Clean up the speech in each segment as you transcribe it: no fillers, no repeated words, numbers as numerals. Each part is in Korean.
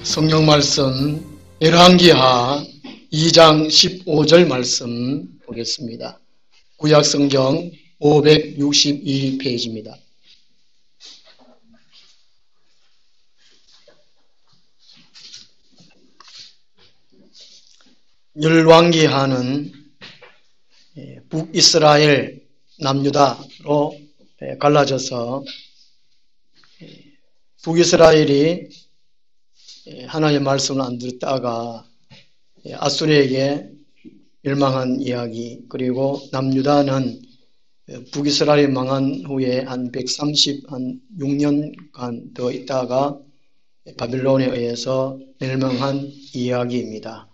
성경 말씀 열왕기하 2장 15절 말씀 보겠습니다. 구약 성경 562페이지입니다. 열왕기하는 북이스라엘 남유다로 갈라져서 북이스라엘이 하나님의 말씀을 안 듣다가 아수르에게 멸망한 이야기, 그리고 남유다는 북이스라엘이 망한 후에 한 136년간 더 있다가 바빌론에 의해서 멸망한 이야기입니다.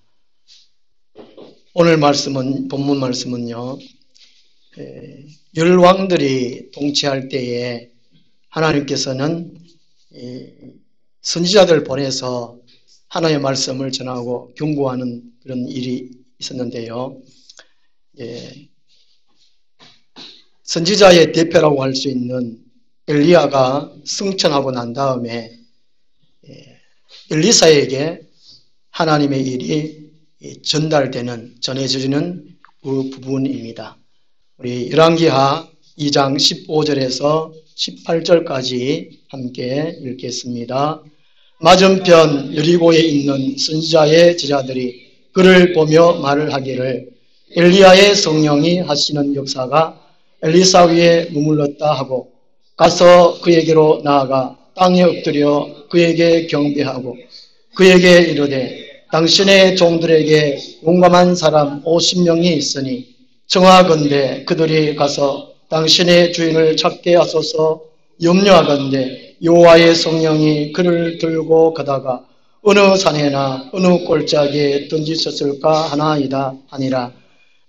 오늘 말씀은, 본문 말씀은요, 열왕들이 통치할 때에 하나님께서는 선지자들 보내서 하나님의 말씀을 전하고 경고하는 그런 일이 있었는데요. 선지자의 대표라고 할 수 있는 엘리야가 승천하고 난 다음에 엘리사에게 하나님의 일이 전달되는, 전해지는 그 부분입니다. 우리 열왕기하 2장 15절에서 18절까지 함께 읽겠습니다. 맞은편 여리고에 있는 선지자의 제자들이 그를 보며 말을 하기를 엘리야의 성령이 하시는 역사가 엘리사 위에 머물렀다 하고 가서 그에게로 나아가 땅에 엎드려 그에게 경배하고 그에게 이르되 당신의 종들에게 용감한 사람 50명이 있으니 청하건대 그들이 가서 당신의 주인을 찾게 하소서. 염려하건대 여호와의 성령이 그를 들고 가다가 어느 산에나 어느 골짜기에 던지셨을까 하나이다 하니라.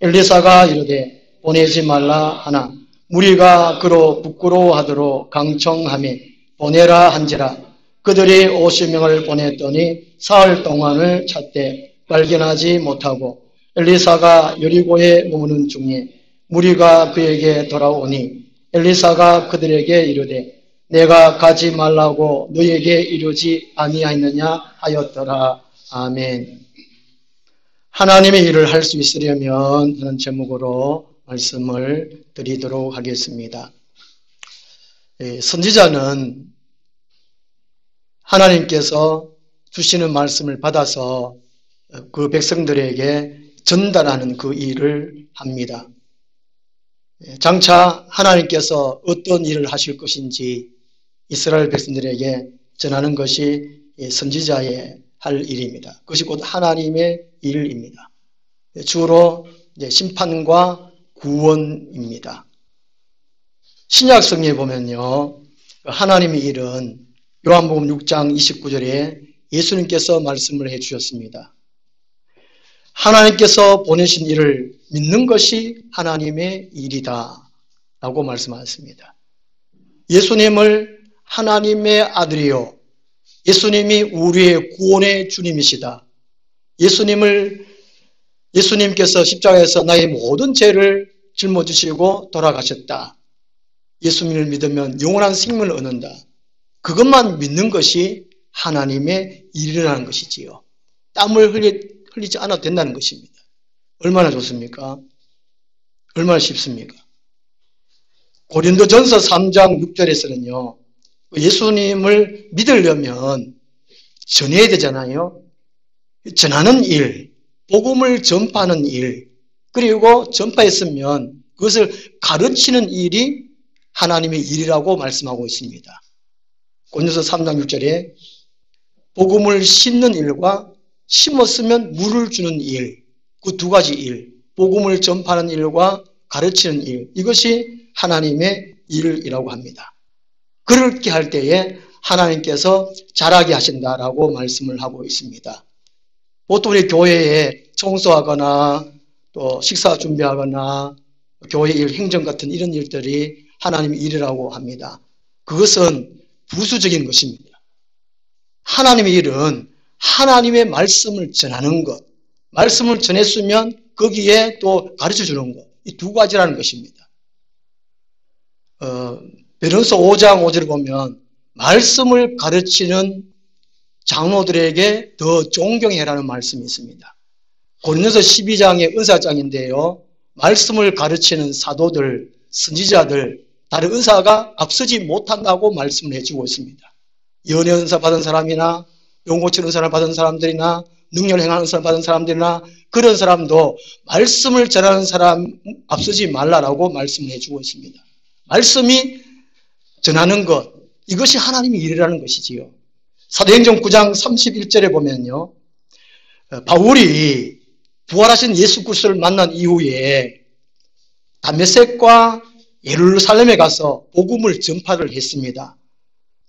엘리사가 이르되 보내지 말라 하나 무리가 그로 부끄러워하도록 강청하며 보내라 한지라. 그들이 50명을 보냈더니 사흘 동안을 찾되 발견하지 못하고 엘리사가 여리고에 머무는 중에 무리가 그에게 돌아오니 엘리사가 그들에게 이르되 내가 가지 말라고 너에게 이르지 아니하였느냐 하였더라. 아멘. 하나님의 일을 할 수 있으려면 하는 제목으로 말씀을 드리도록 하겠습니다. 선지자는 하나님께서 주시는 말씀을 받아서 그 백성들에게 전달하는 그 일을 합니다. 장차 하나님께서 어떤 일을 하실 것인지 이스라엘 백성들에게 전하는 것이 선지자의 할 일입니다. 그것이 곧 하나님의 일입니다. 주로 심판과 구원입니다. 신약성경에 보면요, 하나님의 일은 요한복음 6장 29절에 예수님께서 말씀을 해 주셨습니다. 하나님께서 보내신 일을 믿는 것이 하나님의 일이다 라고 말씀하셨습니다. 예수님을 하나님의 아들이요, 예수님이 우리의 구원의 주님이시다. 예수님께서 십자가에서 나의 모든 죄를 짊어지시고 돌아가셨다. 예수님을 믿으면 영원한 생명을 얻는다. 그것만 믿는 것이 하나님의 일이라는 것이지요. 땀을 흘리지 않아도 된다는 것입니다. 얼마나 좋습니까? 얼마나 쉽습니까? 고린도전서 3장 6절에서는요, 예수님을 믿으려면 전해야 되잖아요. 전하는 일, 복음을 전파하는 일, 그리고 전파했으면 그것을 가르치는 일이 하나님의 일이라고 말씀하고 있습니다. 고린도서 3장 6절에 복음을 심는 일과 심었으면 물을 주는 일, 그 두 가지 일, 복음을 전파하는 일과 가르치는 일, 이것이 하나님의 일이라고 합니다. 그렇게 할 때에 하나님께서 잘하게 하신다라고 말씀을 하고 있습니다. 보통 우리 교회에 청소하거나 또 식사 준비하거나 교회 일, 행정 같은 이런 일들이 하나님의 일이라고 합니다. 그것은 부수적인 것입니다. 하나님의 일은 하나님의 말씀을 전하는 것, 말씀을 전했으면 거기에 또 가르쳐주는 것, 이 두 가지라는 것입니다. 베드로서 5장 5절을 보면 말씀을 가르치는 장로들에게 더 존경해라는 말씀이 있습니다. 고린도서 12장의 은사장인데요. 말씀을 가르치는 사도들, 선지자들, 다른 은사가 앞서지 못한다고 말씀을 해주고 있습니다. 연애 은사 받은 사람이나 병 고치는 은사를 받은 사람들이나 능력을 행하는 은사를 받은 사람들이나 그런 사람도 말씀을 전하는 사람 앞서지 말라라고 말씀을 해주고 있습니다. 말씀이 전하는 것, 이것이 하나님의 일이라는 것이지요. 사도행전 9장 31절에 보면요. 바울이 부활하신 예수 그리스도를 만난 이후에 다메섹과 예루살렘에 가서 복음을 전파를 했습니다.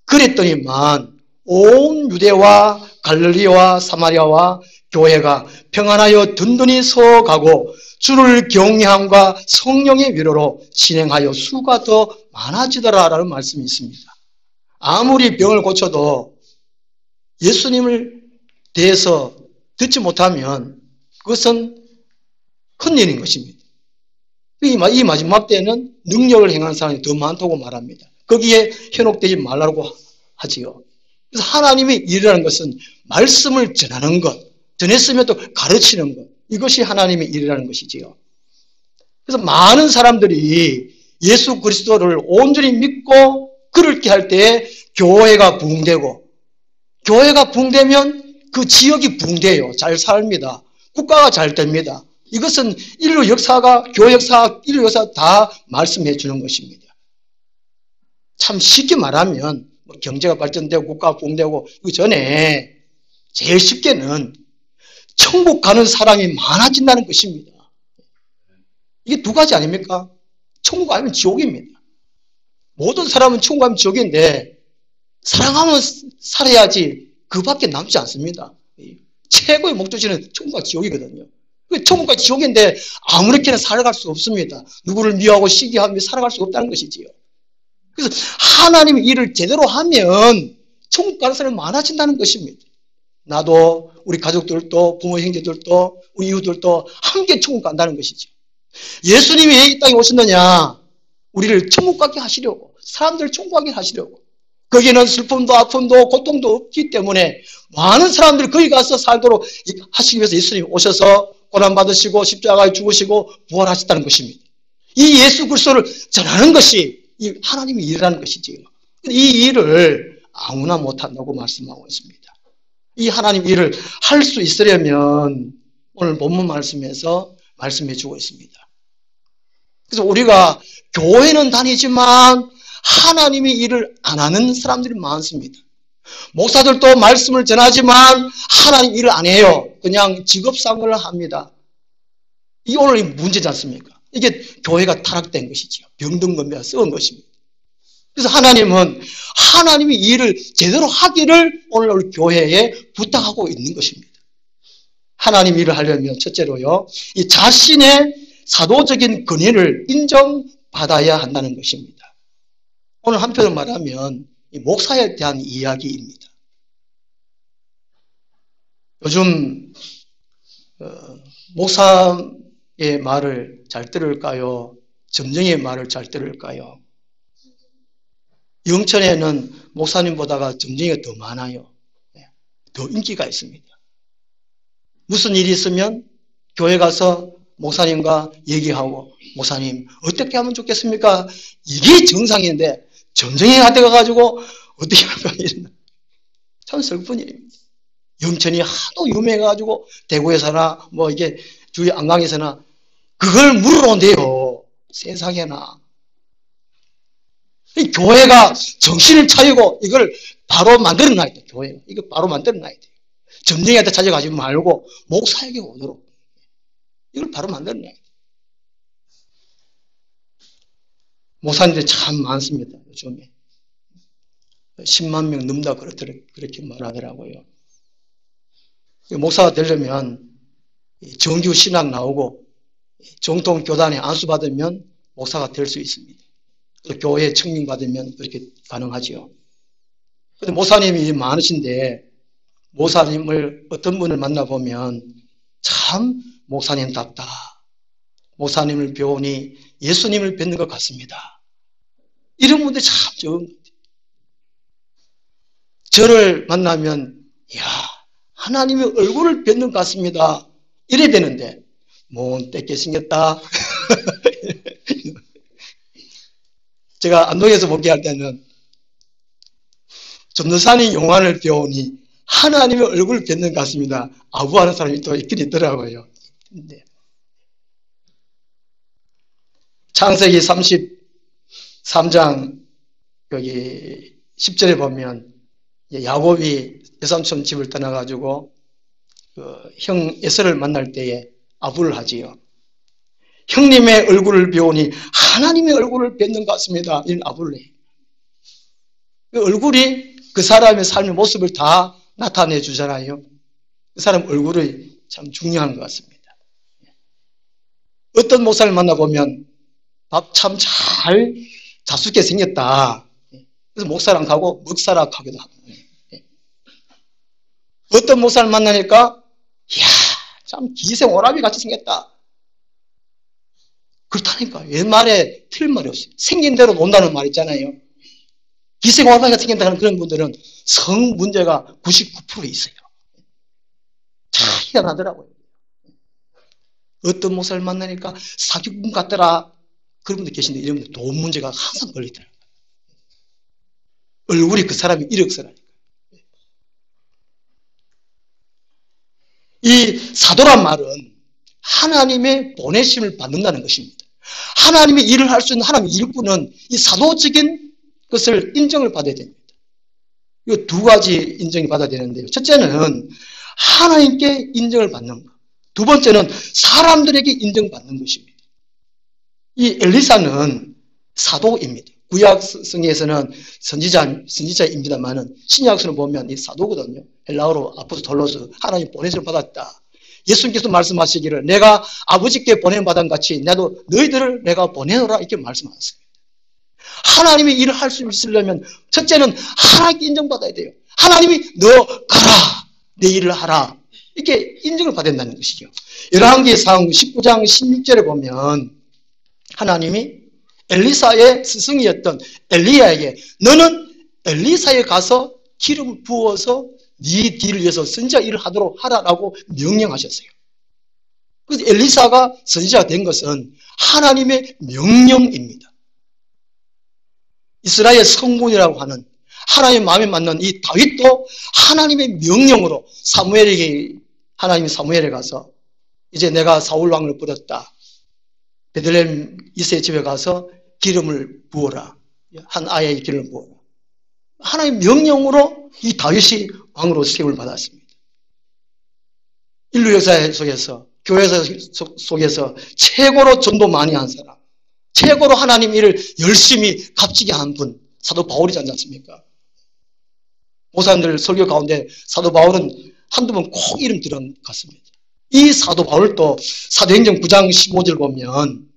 그랬더니만 온 유대와 갈릴리와 사마리아와 교회가 평안하여 든든히 서가고 주를 경외함과 성령의 위로로 진행하여 수가 더 많아지더라라는 말씀이 있습니다. 아무리 병을 고쳐도 예수님을 대해서 듣지 못하면 그것은 큰일인 것입니다. 이 마지막 때는 능력을 행하는 사람이 더 많다고 말합니다. 거기에 현혹되지 말라고 하지요. 그래서 하나님의 일이라는 것은 말씀을 전하는 것, 전했으면 또 가르치는 것, 이것이 하나님의 일이라는 것이지요. 그래서 많은 사람들이 예수 그리스도를 온전히 믿고 그렇게 할 때에 교회가 부흥되고, 교회가 부흥되면 그 지역이 부흥돼요. 잘 삽니다. 국가가 잘 됩니다. 이것은 인류 역사가, 교회 역사, 인류 역사 다 말씀해 주는 것입니다. 참 쉽게 말하면 경제가 발전되고 국가가 부흥되고 그 전에 제일 쉽게는 천국 가는 사람이 많아진다는 것입니다. 이게 두 가지 아닙니까? 천국 아니면 지옥입니다. 모든 사람은 천국 가면 지옥인데 사랑하면 살아야지 그밖에 남지 않습니다. 최고의 목적지는 천국과 지옥이거든요. 천국과 지옥인데 아무렇게나 살아갈 수 없습니다. 누구를 미워하고 시기하며 살아갈 수 없다는 것이지요. 그래서 하나님의 일을 제대로 하면 천국 가는 사람이 많아진다는 것입니다. 나도 우리 가족들도 부모 형제들도 우리 이웃들도 함께 천국 간다는 것이죠. 예수님이 왜 이 땅에 오셨느냐? 우리를 천국 가게 하시려고, 사람들을 천국 가게 하시려고. 거기에는 슬픔도 아픔도 고통도 없기 때문에 많은 사람들이 거기 가서 살도록 하시기 위해서 예수님이 오셔서 고난받으시고 십자가에 죽으시고 부활하셨다는 것입니다. 이 예수 그리스도를 전하는 것이 이 하나님의 일이라는 것이지요. 이 일을 아무나 못한다고 말씀하고 있습니다. 이 하나님 일을 할 수 있으려면 오늘 본문 말씀에서 말씀해 주고 있습니다. 그래서 우리가 교회는 다니지만 하나님의 일을 안 하는 사람들이 많습니다. 목사들도 말씀을 전하지만 하나님 일을 안 해요. 그냥 직업상을 합니다. 이게 오늘 문제지 않습니까? 이게 교회가 타락된 것이죠. 병든 겁니다. 썩은 것입니다. 그래서 하나님은 하나님의 일을 제대로 하기를 오늘 우리 교회에 부탁하고 있는 것입니다. 하나님 일을 하려면 첫째로요, 이 자신의 사도적인 권위를 인정받아야 한다는 것입니다. 오늘 한편으로 말하면 이 목사에 대한 이야기입니다. 요즘 목사의 말을 잘 들을까요? 점쟁이의 말을 잘 들을까요? 영천에는 목사님보다가 점쟁이가 더 많아요. 더 인기가 있습니다. 무슨 일이 있으면 교회 가서 목사님과 얘기하고, 목사님 어떻게 하면 좋겠습니까? 이게 정상인데 점쟁이한테 가가지고 어떻게 할까, 이런 참 슬픈 일입니다. 영천이 하도 유명해가지고 대구에서나 뭐 이게 주위 안강에서나 그걸 물으러 온대요. 세상에나. 이 교회가 정신을 차리고 이걸 바로 만들어 놔야 돼. 교회가 이거 바로 만들어 놔야 돼. 점쟁이한테 찾아가지 말고 목사에게 오도록 이걸 바로 만들어 놔야 돼. 목사님들이 참 많습니다. 요즘에 10만 명 넘다 그렇게 말하더라고요. 목사가 되려면 정규 신학 나오고 정통 교단에 안수받으면 목사가 될 수 있습니다. 교회에 청빙받으면 그렇게 가능하지요. 그런데 목사님이 많으신데 목사님을 어떤 분을 만나보면 참 목사님답다. 목사님을 배우니 예수님을 뵙는 것 같습니다. 이런 분들이 참 적은 것 같아요. 저를 만나면 하나님의 얼굴을 뵙는 것 같습니다. 이래야 되는데 떼게 생겼다. 제가 안동에서 목회할 때는 전도사님 용안을 배우니 하나님의 얼굴을 뵙는 것 같습니다. 아부하는 사람이 또 있긴 있더라고요. 네. 창세기 33장 여기 10절에 보면 야곱이 외삼촌 집을 떠나가지고 형 에서를 만날 때에 아부를 하지요. 형님의 얼굴을 배우니 하나님의 얼굴을 뵙는 것 같습니다. 이런 아부를 해요. 그 얼굴이 그 사람의 삶의 모습을 다 나타내 주잖아요. 그 사람 얼굴이 참 중요한 것 같습니다. 어떤 목사를 만나보면 밥 참 잘 자숙게 생겼다. 그래서 목사랑 가고 먹사라 하기도 하고. 어떤 목사를 만나니까 이야 참 기생 오라비 같이 생겼다. 그렇다니까. 옛말에 틀린 말이 없어요. 생긴 대로 논다는 말 있잖아요. 기생 오라비 같이 생긴다는 그런 분들은 성 문제가 99% 있어요. 참 희한하더라고요. 어떤 목사를 만나니까 사기꾼 같더라. 그런 분들 계신데 이런 분들 돈 문제가 항상 걸리더라고요. 얼굴이 그 사람이 이력서라니까. 이 사도란 말은 하나님의 보내심을 받는다는 것입니다. 하나님의 일을 할 수 있는 하나님의 일꾼은 이 사도적인 것을 인정을 받아야 됩니다. 이 두 가지 인정이 받아야 되는데요. 첫째는 하나님께 인정을 받는 것. 두 번째는 사람들에게 인정받는 것입니다. 이 엘리사는 사도입니다. 구약성에서는 선지자입니다만은 신약서를 보면 이 사도거든요. 헬라어로 아포스톨로스, 하나님 보내심을 받았다. 예수님께서 말씀하시기를 내가 아버지께 보냄받은 같이 나도 너희들을 내가 보내노라 이렇게 말씀하셨어요. 하나님의 일을 할 수 있으려면 첫째는 하나님께 인정받아야 돼요. 하나님이 너 가라 내 일을 하라 이렇게 인정을 받아야 된다는 것이죠. 열왕기상 19장 16절에 보면 하나님이 엘리사의 스승이었던 엘리야에게 너는 엘리사에 가서 기름을 부어서 네 뒤를 위해서 선지자 일을 하도록 하라라고 명령하셨어요. 그래서 엘리사가 선지자가 된 것은 하나님의 명령입니다. 이스라엘 성군이라고 하는 하나님의 마음에 맞는 이 다윗도 하나님의 명령으로 하나님이 사무엘에 가서 이제 내가 사울 왕을 버렸다. 베들레헴 이새의 집에 가서 기름을 부어라. 한 아이의 기름을 부어라. 하나님의 명령으로 이 다윗이 왕으로 세움을 받았습니다. 인류 역사 속에서 교회 속에서 최고로 전도 많이 한 사람, 최고로 하나님 일을 열심히 값지게 한 분, 사도 바울이지 않습니까? 목사님들 설교 가운데 사도 바울은 한두 번 꼭 이름 들은 것 같습니다. 이 사도 바울도 사도행전 9장 15절 보면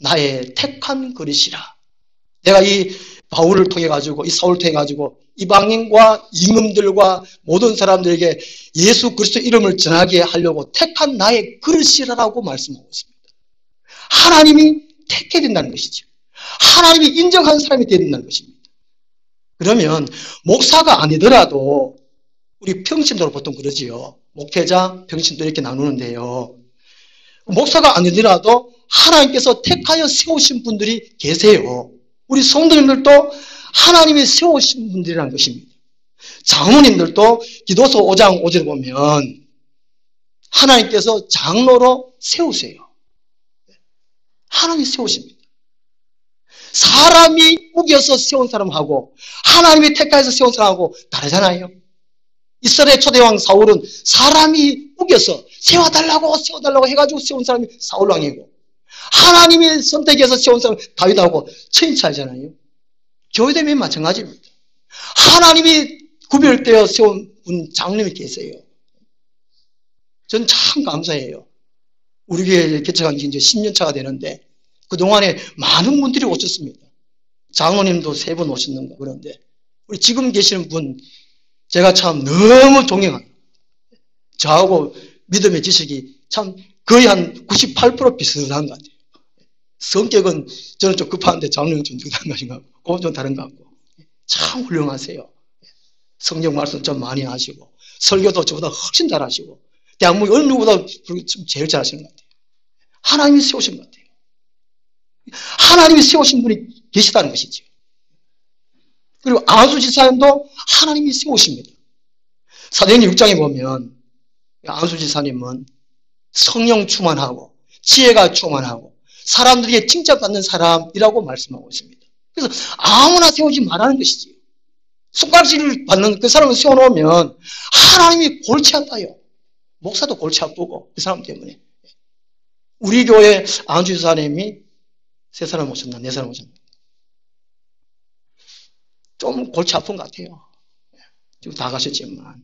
나의 택한 그릇이라. 내가 이 바울을 통해 가지고 이 사울을 통해 가지고 이방인과 임금들과 모든 사람들에게 예수 그리스도 이름을 전하게 하려고 택한 나의 그릇이라고 말씀하고 있습니다. 하나님이 택해야 된다는 것이죠. 하나님이 인정한 사람이 되어야 된다는 것입니다. 그러면 목사가 아니더라도 우리 평신도로 보통 그러지요. 목회자, 평신도 이렇게 나누는데요. 목사가 아니더라도 하나님께서 택하여 세우신 분들이 계세요. 우리 성도님들도 하나님이 세우신 분들이라는 것입니다. 장로님들도 기도서 5장 5절에 보면 하나님께서 장로로 세우세요. 하나님이 세우십니다. 사람이 우겨서 세운 사람하고 하나님이 택하여서 세운 사람하고 다르잖아요. 이스라엘 초대왕 사울은 사람이 우겨서 세워달라고 해가지고 세운 사람이 사울왕이고 하나님이 선택해서 세운 사람 다윗하고 천차이잖아요. 교회되면 마찬가지입니다. 하나님이 구별되어 세운 분 장로님이 계세요. 저는 참 감사해요. 우리 교회 개척한 지 이제 10년 차가 되는데 그동안에 많은 분들이 오셨습니다. 장로님도 3분 오셨는가 그런데 우리 지금 계시는 분 제가 참 너무 존경합니다. 저하고 믿음의 지식이 참 거의 한 98% 비슷한 것 같아요. 성격은 저는 좀 급한데 장로는 좀 다른 것인가 그건 좀 다른 것 같고 참 훌륭하세요. 성경 말씀 좀 많이 하시고 설교도 저보다 훨씬 잘하시고 대학문이 어느 누구보다 제일 잘하시는 것 같아요. 하나님이 세우신 것 같아요. 하나님이 세우신 분이 계시다는 것이죠. 그리고 안수 지사님도 하나님이 세우십니다. 사도행전 6장에 보면 안수 지사님은 성령 충만하고 지혜가 충만하고 사람들에게 칭찬받는 사람이라고 말씀하고 있습니다. 그래서 아무나 세우지 말라는 것이지요. 손가락질을 받는 그 사람을 세워놓으면 하나님이 골치 아파요. 목사도 골치 아프고 그 사람 때문에. 우리 교회 안수 지사님이 3사람 오셨나 4사람 오셨나 좀 골치 아픈 것 같아요. 지금 다 가셨지만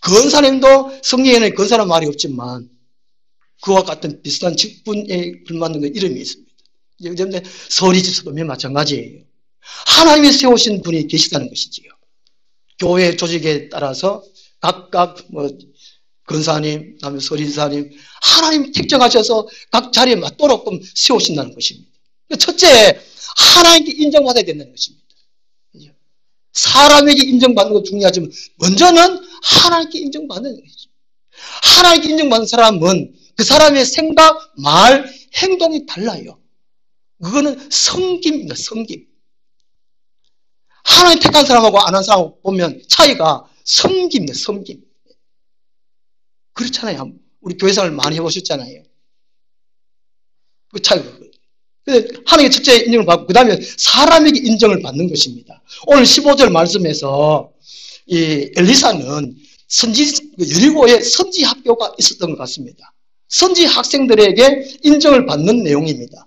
건사님도 성경에는 건사란 말이 없지만 그와 같은 비슷한 직분에 걸맞는 그 이름이 있습니다. 그런데 서리지수도 마찬가지예요. 하나님이 세우신 분이 계시다는 것이지요. 교회 조직에 따라서 각각 건사님, 다음에 서리지사님 하나님 택정하셔서 각 자리에 맞도록 세우신다는 것입니다. 첫째, 하나님께 인정받아야 된다는 것입니다. 사람에게 인정받는 것 중요하지만 먼저는 하나님께 인정받는 것이죠. 하나님께 인정받는 사람은 그 사람의 생각, 말, 행동이 달라요. 그거는 섬김입니다. 섬김. 하나님 택한 사람하고 안 한 사람하고 보면 차이가 섬김입니다. 섬김. 그렇잖아요. 우리 교회생활 많이 해보셨잖아요. 그 차이가. 하나님의 첫째 인정을 받고 그 다음에 사람에게 인정을 받는 것입니다. 오늘 15절 말씀에서 이 엘리사는 여리고에 선지 학교가 있었던 것 같습니다. 선지 학생들에게 인정을 받는 내용입니다.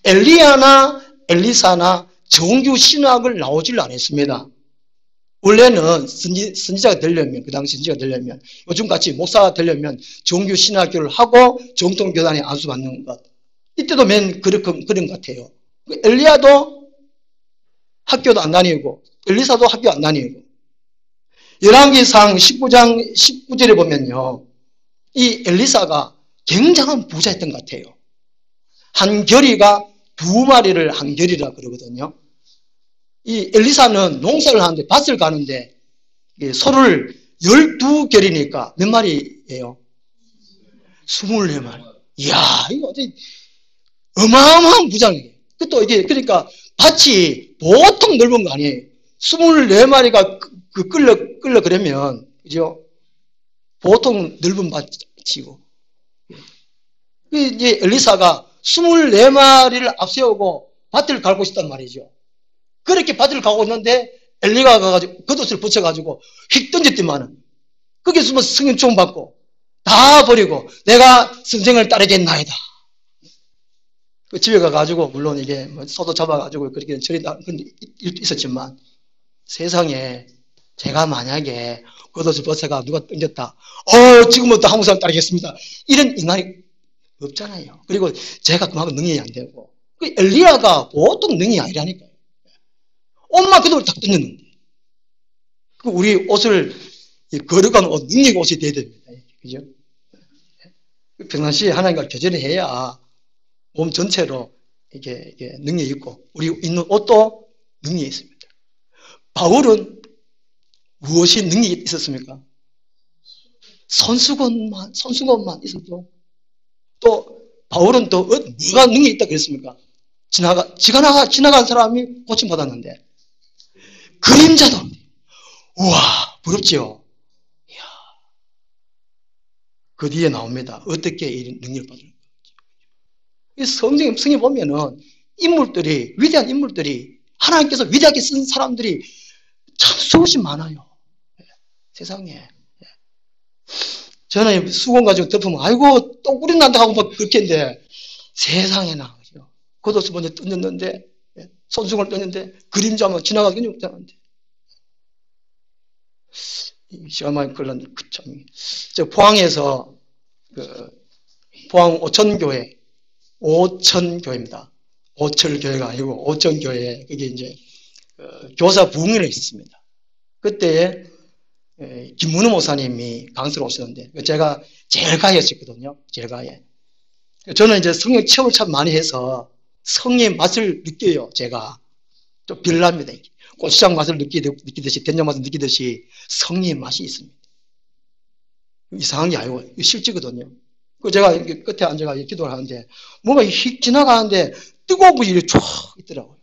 엘리야나 엘리사나 정규 신학을 나오질 않았습니다. 원래는 선지자가 되려면, 그 당시 선지자가 되려면, 요즘같이 목사가 되려면 정규 신학교를 하고 정통교단에 안수받는 것. 이때도 맨 그런 것 같아요. 엘리야도 학교도 안 다니고, 엘리사도 학교 안 다니고. 열왕기상 19장 19절에 보면요. 이 엘리사가 굉장한 부자였던 것 같아요. 한 결이가 2마리를 한 결이라 그러거든요. 이 엘리사는 농사를 하는데 밭을 가는데 소를 12결이니까 몇 마리예요? 24마리. 이야, 이거 어마어마한 부장이에요. 또 이게 그러니까 밭이 보통 넓은 거 아니에요. 24마리가 끌려 그러면 그죠? 보통 넓은 밭이고. 이제 엘리사가 24마리를 앞세우고 밭을 갈고 있단 말이죠. 그렇게 밭을 가고 있는데 엘리가 가가지고 겉옷을 붙여가지고 휙 던졌더만은 거기에 숨어 승인 받고 다 버리고 내가 선생을 따르겠나이다. 집에 가가지고 물론 이게 소도 잡아가지고 그렇게 처리다 그런 일도 있었지만 세상에 제가 만약에 겉옷을 벗어가 누가 던졌다. 지금부터 한국 사람 따르겠습니다. 이런 인간이 없잖아요. 그리고 제가 그만큼 능력이 안 되고 엘리야가 보통 능력이 아니라니까요. 옷만 그대로 딱 던졌는데 우리 옷을 거룩한 옷, 능력 옷이 돼야 됩니다. 그죠? 평상시에 하나님과 교제를 해야 몸 전체로 이게 능력이 있고 우리 입는 옷도 능력이 있습니다. 바울은 무엇이 능력이 있었습니까? 손수건만 있어도 또 바울은 또 뭐가 능력이 있다고 그랬습니까? 지나간 사람이 고침받았는데 그림자도 우와 부럽지요. 이야. 그 뒤에 나옵니다. 어떻게 이 능력을 받을까? 성경에 보면은 위대한 인물들이 하나님께서 위대하게 쓴 사람들이 참 수없이 많아요. 세상에. 저는 수건 가지고 덮으면 아이고 똥꾸리 난다 하고 막 그렇게인데 세상에나 겉옷을 먼저 던졌는데 손수건을 던졌는데 그림자만 지나가기 없다는데 시간 많이 걸렸는데 저 포항에서 포항 오천교회입니다. 오철교회가 아니고 오천교회 그게 이제 교사 부흥회를 있었습니다. 그때 김문우 목사님이 강사로 오셨는데 제가 제일 가였었거든요. 제일 가에. 저는 이제 성경 체험을 참 많이 해서 성의 맛을 느껴요. 제가 좀 빌랍니다. 고추장 맛을 느끼듯이, 된장 맛을 느끼듯이 성리의 맛이 있습니다. 이상한 게 아니고 실제거든요. 그 제가 끝에 앉아가 기도를 하는데 뭔가 휙 지나가는데 뜨거운 불이 쫙 있더라고요.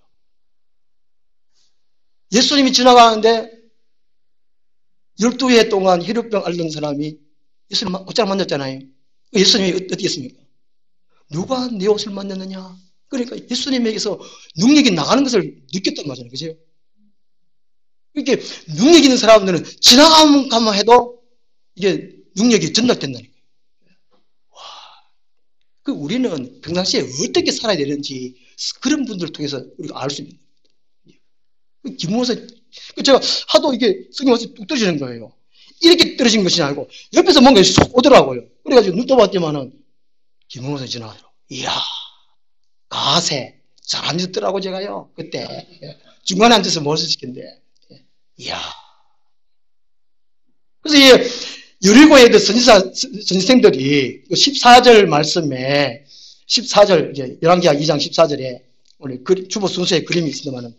예수님이 지나가는데 12해 동안 혈루병 앓는 사람이 예수님 옷장 만졌잖아요. 예수님이 어떻게 했습니까? 누가 내 옷을 만졌느냐? 그러니까 예수님에게서 능력이 나가는 것을 느꼈단 말이에요. 그죠? 이렇게 능력 있는 사람들은 지나가면 해도 이게 능력이 전달된다는 거예요. 와, 그 우리는 평상시에 어떻게 살아야 되는지 그런 분들을 통해서 우리가 알 수 있는 거예요. 김무사, 제가 하도 이게 성경에서 뚝 떨어지는 거예요. 이렇게 떨어진 것이 아니고 옆에서 뭔가 쏙 오더라고요. 그래가지고 눈 떠봤더만은 김무사 지나가더라고요. 이야, 가세 잘 앉았더라고 제가요. 그때 중간에 앉아서 뭘 시켰는데, 이야. 그래서 이 여리고의 그 선지생들이 14절 말씀에 14절 이제 열왕기하 2장 14절에 오늘 주보 순서에 그림이 있습니다만은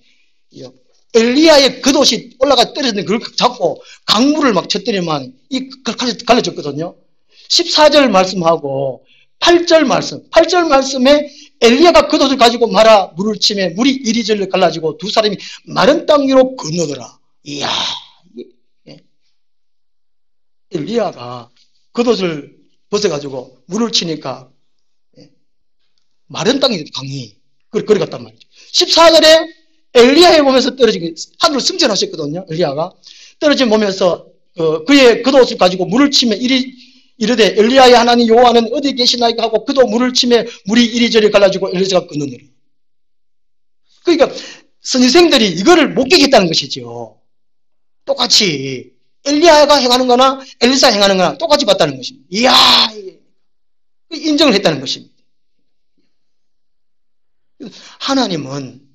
엘리야의 겉옷이 올라가 떨어졌는데 그걸 잡고 강물을 막 쳤더니만 이 갈라졌거든요. 14절 말씀하고 8절 말씀에 엘리야가 겉옷을 가지고 말아 물을 치매 물이 이리저리 갈라지고 두 사람이 마른 땅 위로 건너더라. 이야. 엘리야가 겉옷을 벗어가지고 물을 치니까 마른 땅이 강이 그래 갔단 말이죠. 14절에 엘리야에 보면서 떨어지게 하늘로 승천하셨거든요. 엘리야가 떨어져 보면서 그의 겉옷을 가지고 물을 치며 이르되 엘리야의 하나님 여호와는 어디 계시나이까 하고 그도 물을 치며 물이 이리저리 갈라지고 엘리야가 끊느니라. 그러니까 선지생들이 이거를 목격했다는 것이죠. 똑같이 엘리야가 행하는 거나 엘리사 행하는 거나 똑같이 봤다는 것입니다. 이야, 인정을 했다는 것입니다. 하나님은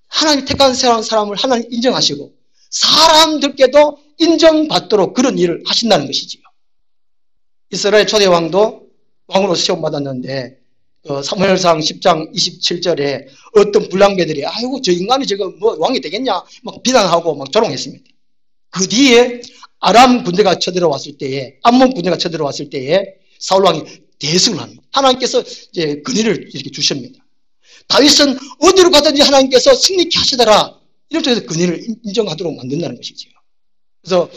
하나님 택한 사람을 하나님 인정하시고 사람들께도 인정받도록 그런 일을 하신다는 것이지요. 이스라엘 초대 왕도 왕으로 시험받았는데 사무엘상 10장 27절에 어떤 불량배들이 아이고 저 인간이 저거 뭐 왕이 되겠냐 막 비난하고 막 조롱했습니다. 그 뒤에 아람 군대가 쳐들어왔을 때에 암몬 군대가 쳐들어왔을 때에 사울 왕이 대승을 합니다. 하나님께서 이제 근위를 이렇게 주십니다. 다윗은 어디로 가든지 하나님께서 승리케 하시더라. 이런 쪽에서 근위를 인정하도록 만든다는 것이지요. 그래서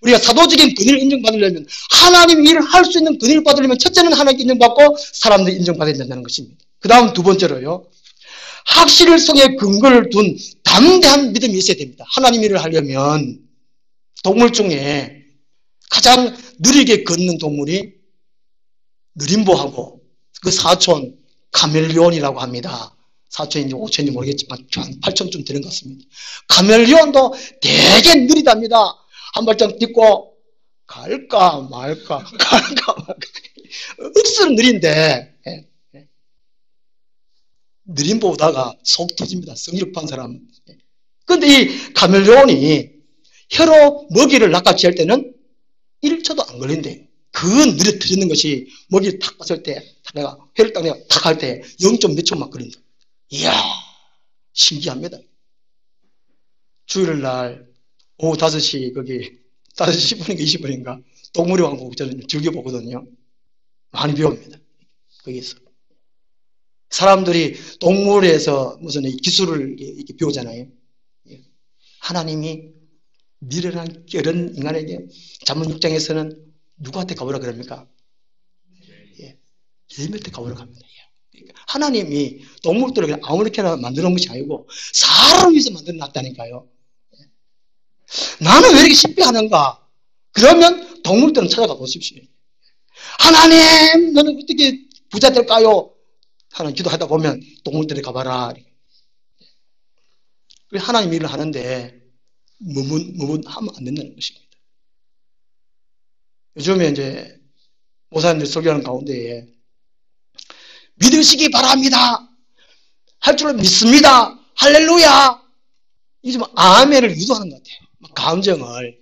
우리가 사도적인 근위를 인정받으려면 하나님 일을 할 수 있는 근위를 받으려면 첫째는 하나님께 인정받고 사람들이 인정받아야 된다는 것입니다. 그 다음 두 번째로요. 확실성의 근거를 둔 담대한 믿음이 있어야 됩니다. 하나님 일을 하려면 동물 중에 가장 느리게 걷는 동물이 느림보하고 그 사촌 카멜리온이라고 합니다. 4천인지 5천인지 모르겠지만 한 8천쯤 되는 것 같습니다. 카멜리온도 되게 느리답니다. 한 발짝 딛고 갈까 말까 억수로 느린데 느림보다가 속 터집니다. 성급한 사람. 그런데 이 카멜리온이 혀로 먹이를 낚아채할 때는 1초도 안 걸린대요. 그 느려뜨리는 것이 먹이를 탁 봤을 때 내가 혀를 딱 내가 탁 할 때 0. 몇 초만 걸린다. 이야, 신기합니다. 주일날 오후 5시 거기 5시 10분인가 20분인가 동물의 왕국 저는 즐겨보거든요. 많이 배웁니다. 거기서 사람들이 동물에서 무슨 기술을 이렇게 배우잖아요. 하나님이 미련한 게으른 인간에게 잠언 6장에서는 누구한테 가보라 그럽니까? 예수님한테 가보라 합니다. 하나님이 동물들을 그냥 아무렇게나 만들어 놓은 것이 아니고 사람을 위해서 만들어 놨다니까요. 나는 왜 이렇게 쉽게 하는가? 그러면 동물들은 찾아가 보십시오. 하나님, 너는 어떻게 부자 될까요? 하나님 기도하다 보면 동물들이 가봐라. 하나님 일을 하는데 하면 안 된다는 것입니다. 요즘에 이제 목사님들 설교하는 가운데에 믿으시기 바랍니다. 할 줄 믿습니다. 할렐루야. 이게 좀 아멘을 유도하는 것 같아요. 감정을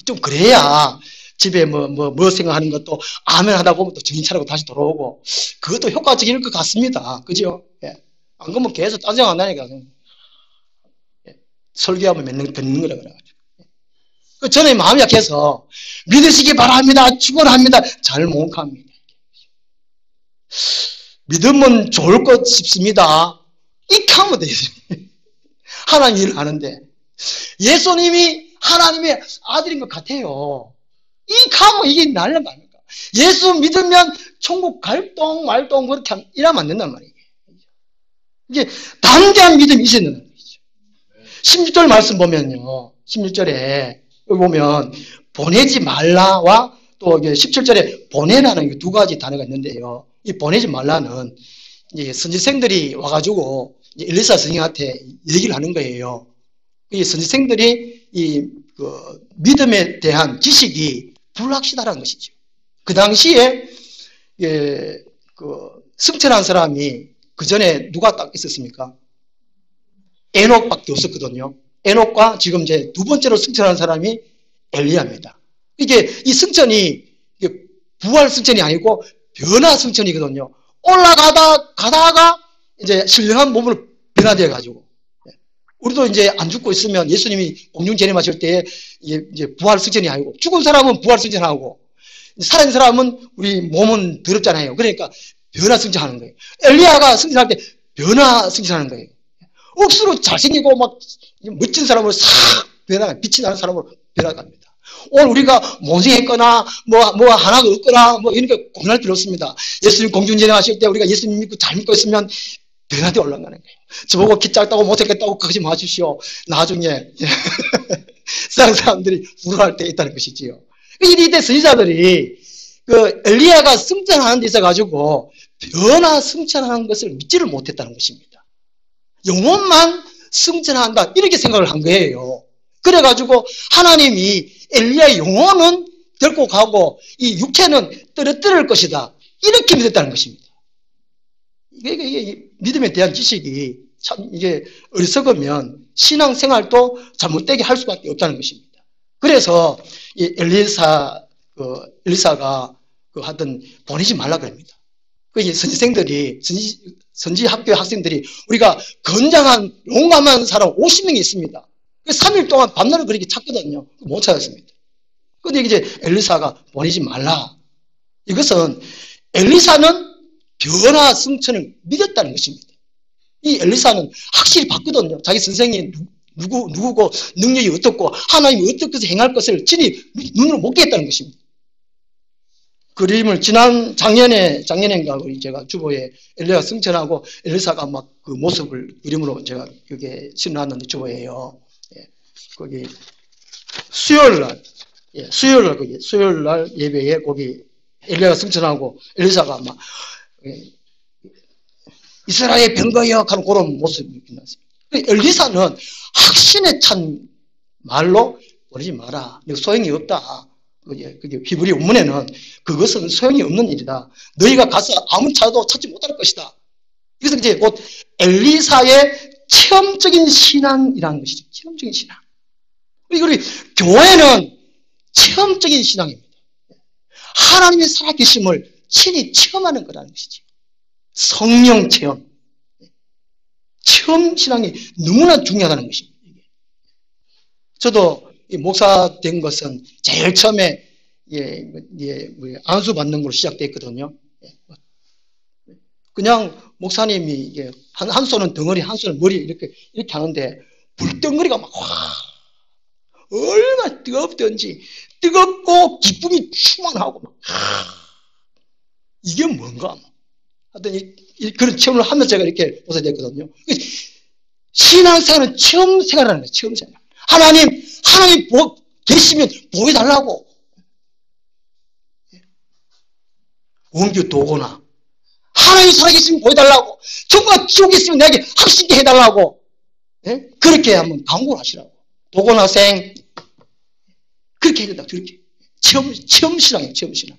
좀 그래야 집에 뭐 생각하는 것도 아멘 하다 보면 또 정신 차리고 다시 돌아오고 그것도 효과적일 것 같습니다. 그죠? 예. 안 그러면 계속 짜증 안 나니까. 예. 설교하면 맺는 거라 그래가지고. 저는 마음이 약해서 믿으시기 바랍니다. 축원합니다. 잘 못 갑니다. 믿으면 좋을 것 싶습니다. 이렇게 하면 되죠. 하나님 일을 하는데 예수님이 하나님의 아들인 것 같아요. 이렇게 하면 이게 날란 말입니까? 예수 믿으면 천국 갈동 말동 그렇게 이러면 안 된단 말이에요. 이게 담대한 믿음이 있어야 된다는 거죠. 16절 말씀 보면요. 16절에 보면 보내지 말라와 또 17절에 보내라는 두 가지 단어가 있는데요. 이 보내지 말라는 이제 선지생들이 와가지고 엘리사 선생한테 얘기를 하는 거예요. 이 선지생들이 믿음에 대한 지식이 불확실하다는 것이죠. 그 당시에 승천한 사람이 그 전에 누가 딱 있었습니까? 에녹밖에 없었거든요. 에녹과 지금 이제 두 번째로 승천한 사람이 엘리야입니다. 이게 이 승천이 부활 승천이 아니고 변화 승천이거든요. 가다가 이제 신령한 몸으로 변화되어 가지고 우리도 이제 안 죽고 있으면 예수님이 공중 재림하실 때 이제 부활 승천이 아니고 죽은 사람은 부활 승천하고 살아있는 사람은 우리 몸은 더럽잖아요. 그러니까 변화 승천하는 거예요. 엘리야가 승천할 때 변화 승천하는 거예요. 억수로 잘생기고 막 멋진 사람으로 싹 빛이 나는 사람으로 변화갑니다. 오늘 우리가 몽생했거나 뭐 하나가 없거나 뭐 이런 게 고민할 필요 없습니다. 예수님 공중전행하실 때 우리가 예수님 믿고 잘 믿고 있으면 변화되어 올라가는 거예요. 저보고 키 작다고 못생겼다고 그러지 마십시오. 나중에 세상 사람들이 부러워할 때 있다는 것이지요. 이때 선지자들이 엘리야가 승천하는 데 있어가지고 변화 승천하는 것을 믿지를 못했다는 것입니다. 영혼만 승천한다 이렇게 생각을 한 거예요. 그래가지고 하나님이 엘리야의 영혼은 데리고 가고 이 육체는 떨어뜨릴 것이다 이렇게 믿었다는 것입니다. 이게 믿음에 대한 지식이 참 이게 어리석으면 신앙생활도 잘못되게 할 수밖에 없다는 것입니다. 그래서 이 엘리사가 하여튼 보내지 말라 그럽니다. 선지생들이 선지 학교 학생들이 우리가 건장한 용감한 사람 50명이 있습니다. 3일 동안 밤낮을 그렇게 찾거든요. 못 찾았습니다. 그런데 이제 엘리사가 보내지 말라. 이것은 엘리사는 변화 승천을 믿었다는 것입니다. 이 엘리사는 확실히 봤거든요. 자기 선생이 누구고 능력이 어떻고 하나님이 어떻게 행할 것을 친히 눈으로 목격했다는 것입니다. 그림을 작년인가 제가 주보에 엘리야가 승천하고 엘리사가 막 그 모습을 그림으로 제가 여기에 실어놨는데 주보에요. 거기 수요일날 예배에 거기 엘리야가 승천하고 엘리사가 막 이스라엘 병거여 하는 그런 모습이 나왔습니다. 엘리사는 확신에 찬 말로 버리지 마라. 소용이 없다. 그게 히브리 원문에는 그것은 소용이 없는 일이다. 너희가 가서 아무리 찾아도 찾지 못할 것이다. 이것은 이제 곧 엘리사의 체험적인 신앙이라는 것이죠. 체험적인 신앙. 우리 교회는 체험적인 신앙입니다. 하나님의 살아계심을 친히 체험하는 거라는 것이죠. 성령 체험. 체험 신앙이 너무나 중요하다는 것입니다. 저도 목사 된 것은 제일 처음에 안수 받는 걸로 시작됐거든요. 그냥 목사님이 한 손은 덩어리, 한 손은 머리 이렇게 하는데 불덩어리가 막 얼마나 뜨겁던지 뜨겁고 기쁨이 충만하고 막 이게 뭔가 하여튼 그런 체험을 하면서 제가 이렇게 목사됐거든요. 신앙생활은 체험 생활이라는 거예요. 체험 생활. 하나님 계시면 보여달라고. 원교 도고나. 하나님 살아계시면 보여달라고. 정말 지옥에 있으면 내게 확신케 해달라고. 예? 그렇게 한번 강구를 하시라고. 도고나생. 그렇게 해야 된다. 그렇게. 체험신앙이에요. 체험신앙.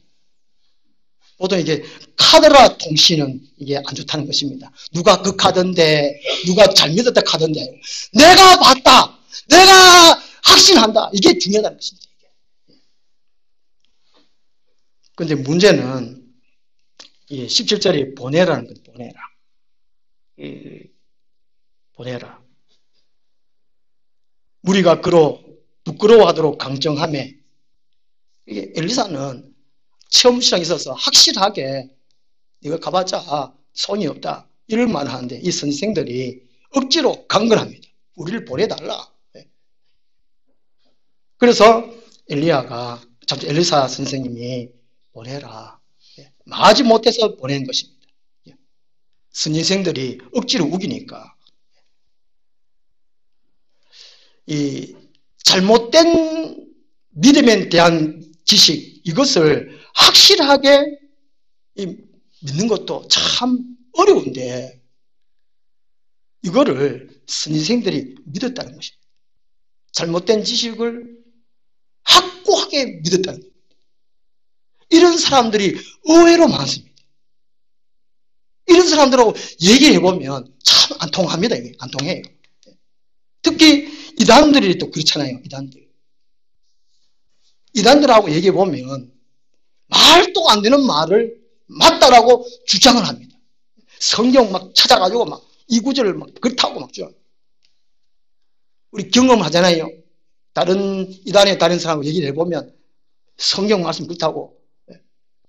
보통 이게 카드라 통신은 이게 안 좋다는 것입니다. 누가 그 카드인데, 누가 잘 믿었다 카드인데, 내가 봤다. 내가 확신한다. 이게 중요하다는 것입니다. 그런데 문제는 17절에 보내라는 것, 보내라. 보내라. 무리가 그로 부끄러워하도록 강정하며, 이게 엘리사는 처음 시작에 있어서 확실하게 이거 가봤자 소용이 없다 이럴 만하는데 이 선생들이 억지로 강건합니다. 우리를 보내달라. 그래서 엘리사 선생님이 보내라. 마지 못해서 보낸 것입니다. 선생들이 억지로 우기니까. 이 잘못된 믿음에 대한 지식, 이것을 확실하게 믿는 것도 참 어려운데 이거를 선생들이 믿었다는 것입니다. 잘못된 지식을 확고하게 믿었다는 겁니다. 이런 사람들이 의외로 많습니다. 이런 사람들하고 얘기해보면 참 안 통합니다. 이게 안 통해요. 특히 이단들이 또 그렇잖아요. 이단들하고 얘기해보면 말도 안 되는 말을 맞다라고 주장을 합니다. 성경 막 찾아가지고 막 이 구절을 막 그렇다고 막 주장. 우리 경험하잖아요. 다른 이단의 다른 사람하고 얘기를 해보면 성경 말씀 그렇다고.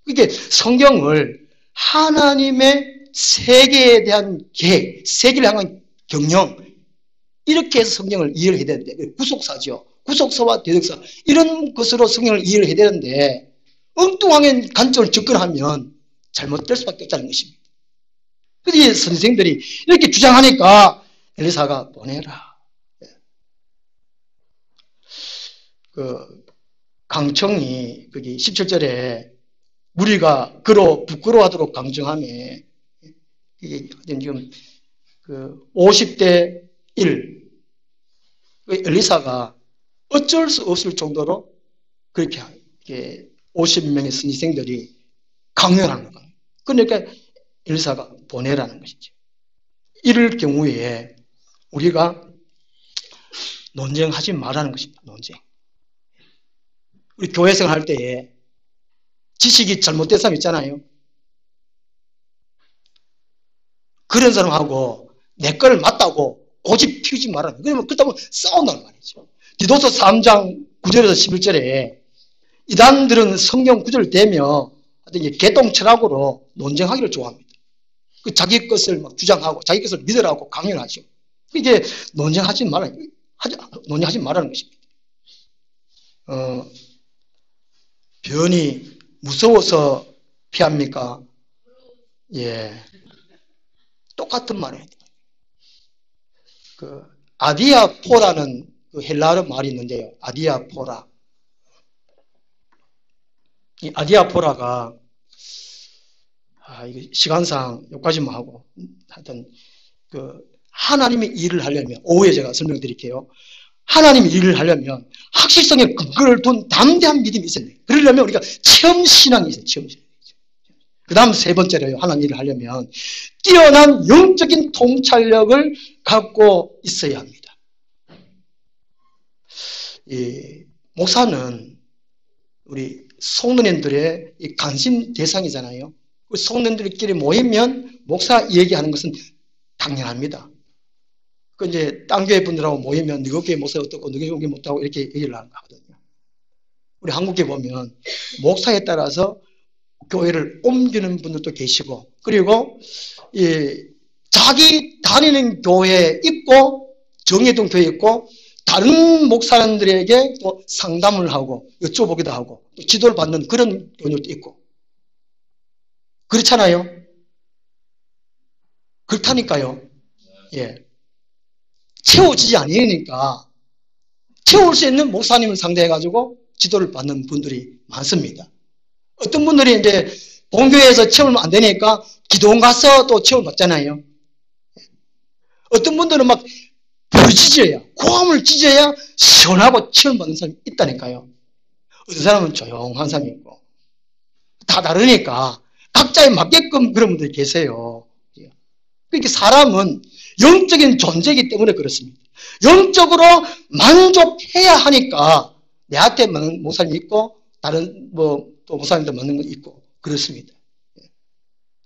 이게 성경을 하나님의 세계에 대한 계획, 세계를 향한 경영, 이렇게 해서 성경을 이해를 해야 되는데, 구속사죠. 구속서와 대적사, 이런 것으로 성경을 이해를 해야 되는데 엉뚱하게 관점을 접근하면 잘못될 수밖에 없다는 것입니다. 그래서 선생들이 이렇게 주장하니까 엘리사가 보내라. 그 강청이 거기 17절에 무리가 그로 부끄러워하도록 강정하며, 이게 지금 그 50대 1, 엘리사가 어쩔 수 없을 정도로 그렇게 50명의 선생들이 강요하는 거예요. 그러니까 엘리사가 보내라는 것이죠. 이럴 경우에 우리가 논쟁하지 말라는 것입니다. 논쟁. 우리 교회 생활할 때에 지식이 잘못된 사람 있잖아요. 그런 사람하고 내 걸 맞다고 고집 피우지 말아요. 그러면 그렇다고 싸운다는 말이죠. 디도서 3장 9절에서 11절에 이단들은 성경 구절을 대며 개똥 철학으로 논쟁하기를 좋아합니다. 자기 것을 막 주장하고 자기 것을 믿으라고 강요하죠. 이게 논쟁하지 말라는 것입니다. 변이 무서워서 피합니까? 예. 똑같은 말이에요. 그 아디아포라는 그 헬라어 말이 있는데요. 아디아포라. 이 아디아포라가 이거 시간상 여기까지만 하고 하여튼 그 하나님의 일을 하려면, 오후에 제가 설명드릴게요. 하나님의 일을 하려면 확실성에 근거를 둔 담대한 믿음이 있어야 돼요. 그러려면 우리가 체험신앙이 있어요. 체험신앙. 그 다음 세 번째로요. 하나님 일을 하려면 뛰어난 영적인 통찰력을 갖고 있어야 합니다. 이 목사는 우리 성도님들의 관심 대상이잖아요. 성도님들끼리 모이면 목사 얘기하는 것은 당연합니다. 그 이제 딴 교회 분들하고 모이면 너희 교회 목사 어떻고 너희 교회 못하고 이렇게 얘기를 하거든요. 우리 한국에 보면 목사에 따라서 교회를 옮기는 분들도 계시고, 그리고 자기 다니는 교회에 있고 정해둔 교회에 있고 다른 목사님들에게 또 상담을 하고 여쭤보기도 하고 또 지도를 받는 그런 교회도 있고 그렇잖아요. 그렇다니까요. 예. 채워지지 않으니까 채울 수 있는 목사님을 상대해가지고 지도를 받는 분들이 많습니다. 어떤 분들이 이제 본교회에서 체험을 안 되니까 기도원 가서 또 체험을 받잖아요. 어떤 분들은 막 부르짖어야, 고함을 짖어야 시원하고 체험을 받는 사람이 있다니까요. 어떤 사람은 조용한 사람이 있고 다 다르니까 각자에 맞게끔 그런 분들이 계세요. 그러니까 사람은 영적인 존재이기 때문에 그렇습니다. 영적으로 만족해야 하니까 내 앞에 맞는 목사님이 있고 다른 또 목사님도 맞는 거 있고 그렇습니다.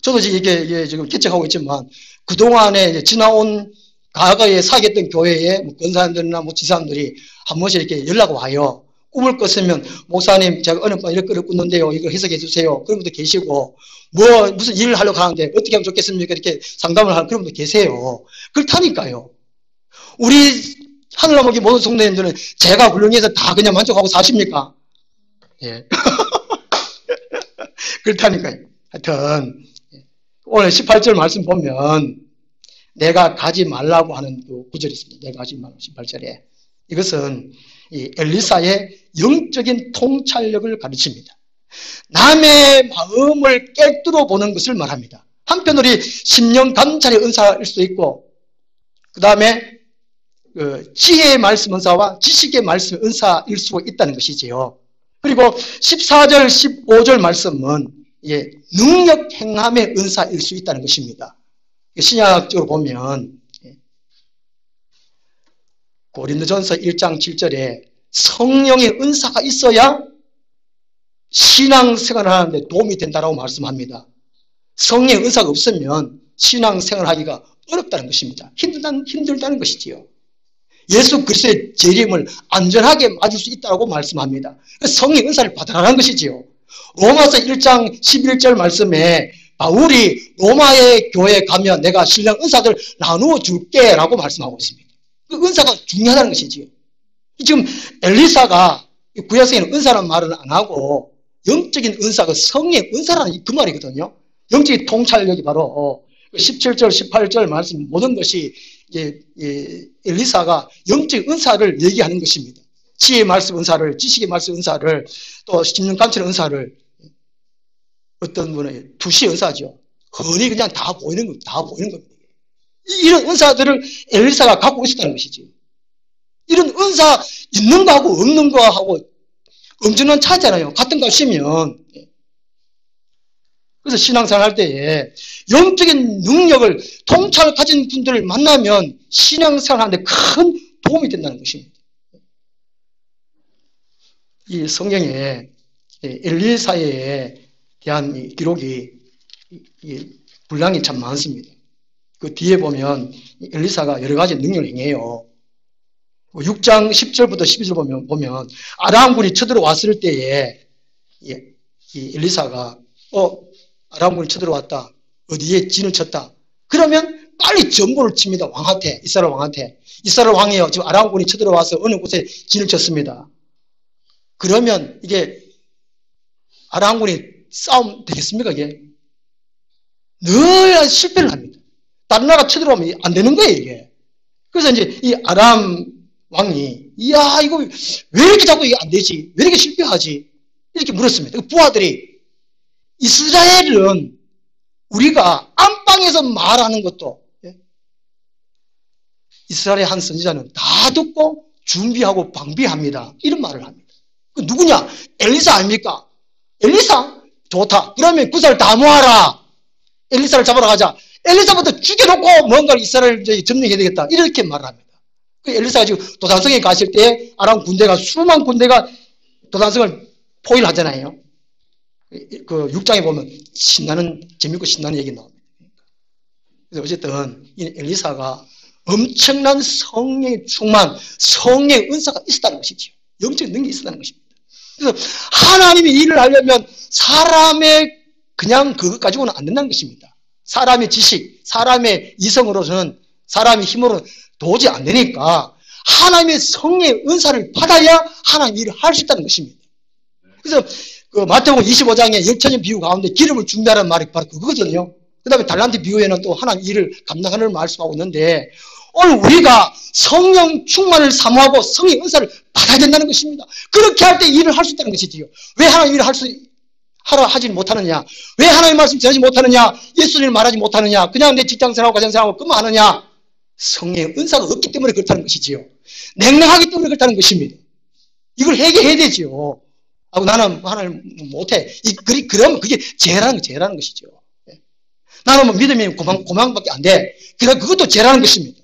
저도 이게 지금 개척하고 있지만 그동안에 지나온 과거에 사귀었던 교회에 뭐 권사님들이나 뭐 지사님들이 한 번씩 이렇게 연락 와요. 꿈을 꿨으면 목사님 제가 어느 밤 이렇게 꿈을 꿨는데요. 이거 해석해 주세요. 그런 분도 계시고 뭐 무슨 일을 하려고 하는데 어떻게 하면 좋겠습니까? 이렇게 상담을 하는 그런 분도 계세요. 그렇다니까요. 우리 하늘나무기 모든 성도님들은 제가 훌륭해서 다 그냥 만족하고 사십니까? 예. 그렇다니까요. 하여튼 오늘 18절 말씀 보면 내가 가지 말라고 하는 그 구절이 있습니다. 내가 가지 말라고 18절에. 이것은 이 엘리사의 영적인 통찰력을 가르칩니다. 남의 마음을 깨뜨려 보는 것을 말합니다. 한편으로 10년 감찰의 은사일 수도 있고 그 다음에 지혜의 말씀 은사와 지식의 말씀 은사일 수 있다는 것이지요. 그리고 14절 15절 말씀은 능력 행함의 은사일 수 있다는 것입니다. 신약적으로 보면 고린도전서 1장 7절에 성령의 은사가 있어야 신앙생활을 하는데 도움이 된다고 말씀합니다. 성령의 은사가 없으면 신앙생활을 하기가 어렵다는 것입니다. 힘들다는 것이지요. 예수 그리스도의 재림을 안전하게 맞을 수 있다고 말씀합니다. 성령의 은사를 받아라는 것이지요. 로마서 1장 11절 말씀에 바울이 로마의 교회에 가면 내가 신령 은사들 나누어 줄게 라고 말씀하고 있습니다. 그 은사가 중요하다는 것이지요. 지금 엘리사가 구약성에는 은사라는 말은 안 하고 영적인 은사가 성령의 은사라는 그 말이거든요. 영적인 통찰력이 바로 17절 18절 말씀 모든 것이 엘리사가 영적인 은사를 얘기하는 것입니다. 지혜의 말씀 은사를, 지식의 말씀 은사를, 또 심령 감찰의 은사를, 어떤 분은 투시 은사죠. 흔히 그냥 다 보이는 겁니다. 이런 은사들을 엘리사가 갖고 있었다는 것이지. 이런 은사 있는 거하고 없는 거하고 엄청난 차이잖아요. 같은 거 하시면. 그래서 신앙생활 할 때에 영적인 능력을 통찰을 가진 분들을 만나면 신앙생활 하는데 큰 도움이 된다는 것입니다. 이 성경에 엘리사에 대한 기록이 분량이 참 많습니다. 그 뒤에 보면 엘리사가 여러 가지 능력을 행해요. 6장 10절부터 12절 보면 아람군이 쳐들어왔을 때에 이 엘리사가 아람군이 쳐들어왔다. 어디에 진을 쳤다. 그러면 빨리 전보를 칩니다. 왕한테, 이스라엘 왕한테. 이스라엘 왕이요. 지금 아람군이 쳐들어와서 어느 곳에 진을 쳤습니다. 그러면 이게 아람군이 싸움 되겠습니까? 이게 늘 실패를 합니다. 다른 나라 쳐들어오면 안 되는 거예요, 이게. 그래서 이제 이 아람 왕이 이야 이거 왜 이렇게 자꾸 이게 안 되지? 왜 이렇게 실패하지? 이렇게 물었습니다. 그 부하들이 이스라엘은 우리가 안방에서 말하는 것도 이스라엘의 한 선지자는 다 듣고 준비하고 방비합니다. 이런 말을 합니다. 그 누구냐? 엘리사 아닙니까? 엘리사? 좋다. 그러면 구사를 다 모아라. 엘리사를 잡으러 가자. 엘리사부터 죽여놓고 뭔가를 이스라엘 점령해야 되겠다. 이렇게 말을 합니다. 그 엘리사가 지금 도단성에 갔을 때 아람 군대가 수만 군대가 도단성을 포위를 하잖아요. 그 6장에 보면 재밌고 신나는 얘기 나옵니다. 그래서 어쨌든 이 엘리사가 엄청난 성령의 충만, 성령의 은사가 있었다는 것이죠. 영적인 능력이 있었다는 것입니다. 그래서 하나님이 일을 하려면 사람의 그냥 그것 가지고는 안 된다는 것입니다. 사람의 지식, 사람의 이성으로서는 사람의 힘으로는 도저히 안 되니까 하나님의 성령의 은사를 받아야 하나님 일을 할 수 있다는 것입니다. 그래서 그 마태복음 25장에 열처녀 비유 가운데 기름을 준비하라는 말이 바로 그거거든요. 그 다음에 달란트 비유에는 또 하나님 일을 감당하는 말씀하고 있는데 오늘 우리가 성령 충만을 사모하고 성령의 은사를 받아야 된다는 것입니다. 그렇게 할 때 일을 할 수 있다는 것이지요. 왜 하나님 일을 하지 못하느냐? 왜 하나님 말씀 전하지 못하느냐? 예수님을 말하지 못하느냐? 그냥 내 직장생활하고 가정생활하고 그만 하느냐? 성령의 은사가 없기 때문에 그렇다는 것이지요. 냉랭하기 때문에 그렇다는 것입니다. 이걸 해결해야 되지요. 하고 나는 하나님 못해. 그러면 그게 죄라는 것이죠. 나는 뭐 믿음이 고망밖에 안 돼. 그러니까 그것도 죄라는 것입니다.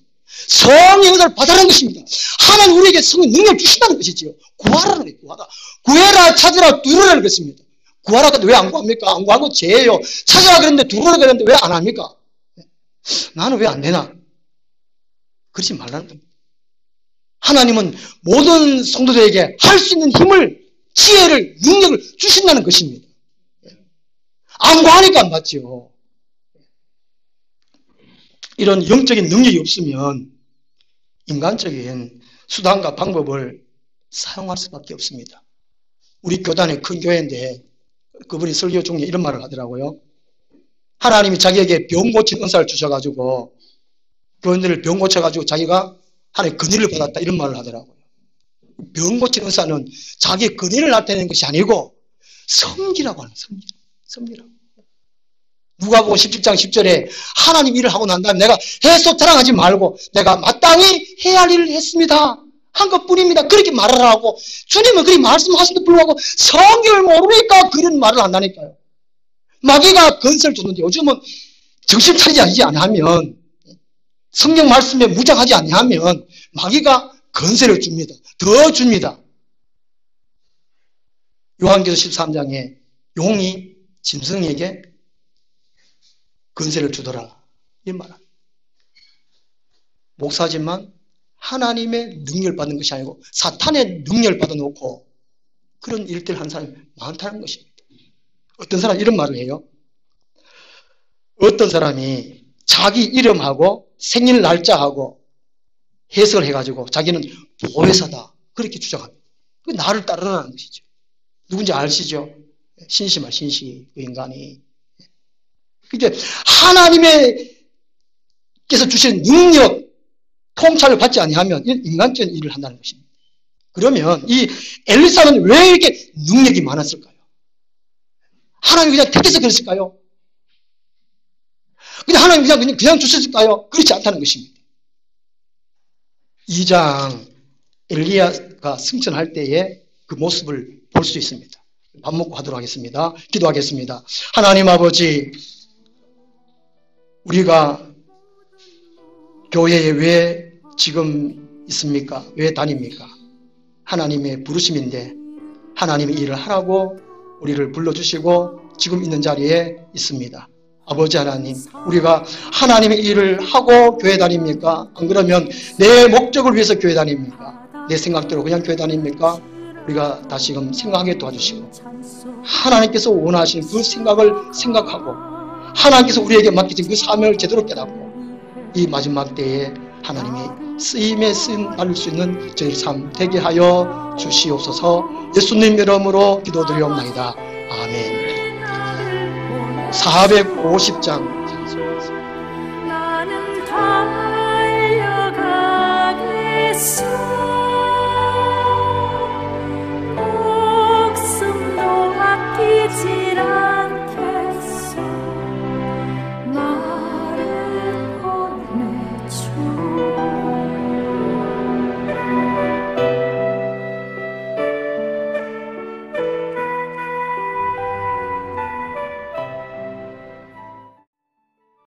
성령의 은사를 받아라는 것입니다. 하나님 우리에게 성령 능력을 주신다는 것이지요. 구하라는 거예요. 구해라, 찾으라, 두루라는 것입니다. 구하라 그랬는데 왜 안 구합니까? 안 구하고 죄예요. 찾으라 그랬는데 두루라 그랬는데 왜 안 합니까? 나는 왜 안 되나? 그러지 말라는 겁니다. 하나님은 모든 성도들에게 할 수 있는 힘을, 지혜를, 능력을 주신다는 것입니다. 안 구하니까 안 받죠. 이런 영적인 능력이 없으면 인간적인 수단과 방법을 사용할 수밖에 없습니다. 우리 교단의 큰 교회인데 그분이 설교 중에 이런 말을 하더라고요. 하나님이 자기에게 병 고친 은사를 주셔가지고 교인들을 병 고쳐가지고 자기가 하나님의 근위를 받았다 이런 말을 하더라고요. 병 고친 은사는 자기의 근위를 나타내는 것이 아니고 섬기라고 하는 섬기라고. 누가복음 17장 10절에 하나님 일을 하고 난 다음에 내가 해서 자랑하지 말고 내가 마땅히 해야 할 일을 했습니다 한 것뿐입니다. 그렇게 말을 하고 주님은 그렇게 말씀하신데도 불구하고 성경을 모르니까 그런 말을 한다니까요. 마귀가 건설을 주는데 요즘은 정신 차리지 아니하면 성경 말씀에 무장하지 아니하면 마귀가 건설을 줍니다. 더 줍니다. 요한계시록 13장에 용이 짐승에게 건설을 주더라 이 말은 목사지만 하나님의 능력을 받는 것이 아니고 사탄의 능력을 받아놓고 그런 일들을 하는 사람이 많다는 것입니다. 어떤 사람이 이런 말을 해요. 어떤 사람이 자기 이름하고 생일 날짜하고 해석을 해가지고 자기는 보혜사다 그렇게 주장합니다. 그 나를 따르라는 것이죠. 누군지 아시죠? 신시마 신시 그 인간이. 이제 하나님께서 주신 능력, 통찰을 받지 아니하면 인간적인 일을 한다는 것입니다. 그러면 이 엘리사는 왜 이렇게 능력이 많았을까요? 하나님이 그냥 택해서 그랬을까요? 그냥 하나님이 그냥 주셨을까요? 그렇지 않다는 것입니다. 2장 엘리야가 승천할 때의 그 모습을 볼 수 있습니다. 밥 먹고 하도록 하겠습니다. 기도하겠습니다. 하나님 아버지, 우리가 교회에 왜 지금 있습니까? 왜 다닙니까? 하나님의 부르심인데 하나님의 일을 하라고 우리를 불러주시고 지금 있는 자리에 있습니다. 아버지 하나님, 우리가 하나님의 일을 하고 교회 다닙니까? 안 그러면 내 목적을 위해서 교회 다닙니까? 내 생각대로 그냥 교회 다닙니까? 우리가 다시금 생각하게 도와주시고 하나님께서 원하시는 그 생각을 생각하고 하나님께서 우리에게 맡기신 그 사명을 제대로 깨닫고 이 마지막 때에 하나님의 쓰임에 쓰임 받을 수 있는 저희 삶 되게 하여 주시옵소서. 예수님 이름으로 기도드리옵나이다. 아멘. 450장